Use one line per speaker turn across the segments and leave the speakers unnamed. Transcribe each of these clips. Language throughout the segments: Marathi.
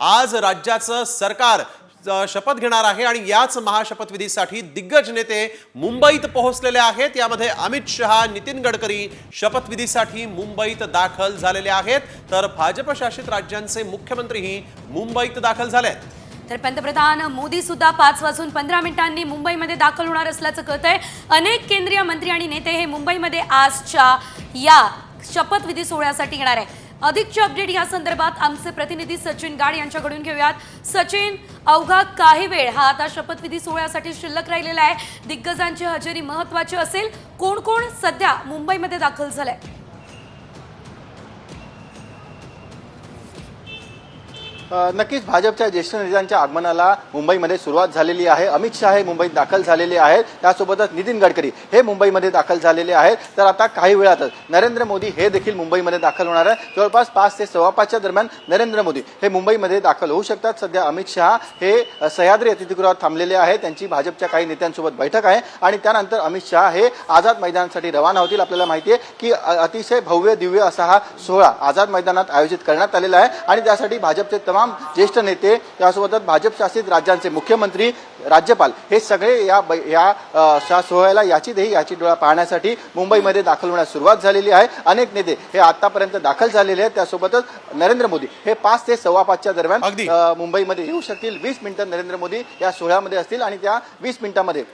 आज राज्याचं सरकार शपथ घेणार आहे आणि याच महाशपथविधीसाठी दिग्गज नेते मुंबईत पोहोचलेले आहेत। यामध्ये अमित शहा, नितीन गडकरी शपथविधीसाठी मुंबईत दाखल झालेले आहेत, तर भाजप शासित राज्यांचे मुख्यमंत्रीही मुंबईत दाखल झाले आहेत।
तर पंतप्रधान मोदी सुद्धा 5:15 मुंबईमध्ये दाखल होणार असल्याचं कळतंय। अनेक केंद्रीय मंत्री आणि नेते हे मुंबईमध्ये आजच्या या शपथविधी सोहळ्यासाठी येणार आहे। अधिकचे अपडेट या संदर्भात आमचे प्रतिनिधी सचिन गाड यांच्याकडून घेऊयात। सचिन, अवघा काही वेळ हा आता शपथविधी सोहळ्यासाठी शिल्लक राहिलेला आहे। दिग्गजांची हजेरी महत्त्वाची असेल। कोण कोण सध्या मुंबईमध्ये दाखल झालंय?
नक्कीच भाजपच्या ज्येष्ठ नेत्यांच्या आगमनाला मुंबईमध्ये सुरुवात झालेली आहे। अमित शहा हे मुंबईत दाखल झालेले आहेत, त्यासोबतच नितीन गडकरी हे मुंबईमध्ये दाखल झालेले आहेत। तर आता काही वेळातच नरेंद्र मोदी हे देखील मुंबईमध्ये दाखल होणार आहे। जवळपास 5 ते 5:15 दरम्यान नरेंद्र मोदी हे मुंबईमध्ये दाखल होऊ शकतात। सध्या अमित शहा हे सह्याद्री अतिथीगृहात थांबलेले आहेत, त्यांची भाजपच्या काही नेत्यांसोबत बैठक आहे आणि त्यानंतर अमित शहा हे आझाद मैदानासाठी रवाना होतील। आपल्याला माहिती आहे की अतिशय भव्य दिव्य असा हा सोहळा आझाद मैदानात आयोजित करण्यात आलेला आहे आणि त्यासाठी भाजपचे तमाम ज्येष्ठ नेते, त्यासोबतच भाजप शासित राज्यांचे मुख्यमंत्री, राज्यपाल हे सगळे या सोहळ्याला याची डोळा पाहण्यासाठी मुंबईमध्ये दाखल होण्यास सुरुवात झालेली आहे। अनेक नेते हे आतापर्यंत दाखल झालेले आहेत। त्यासोबतच नरेंद्र मोदी हे 5 ते 5:15 दरम्यान मुंबईमध्ये येऊ शकतील। 20 मिनिटं नरेंद्र मोदी या सोहळ्यामध्ये असतील आणि त्या 20 मिनिटांमध्ये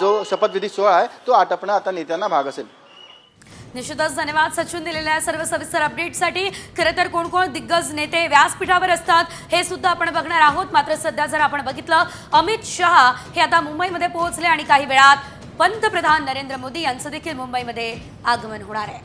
जो शपथविधी सोहळा आहे तो आटपणं आता नेत्यांना भाग असेल।
निश्चितच धन्यवाद सचिन दिलेल्या सर्व सविस्तर अपडेटसाठी। खरं तर कोण कोण दिग्गज नेते व्यासपीठावर असतात हे सुद्धा आपण बघणार आहोत। मात्र सध्या जर आपण बघितलं, अमित शहा हे आता मुंबईमध्ये पोहोचले आणि काही वेळात पंतप्रधान नरेंद्र मोदी यांचं देखील मुंबईमध्ये आगमन होणार आहे।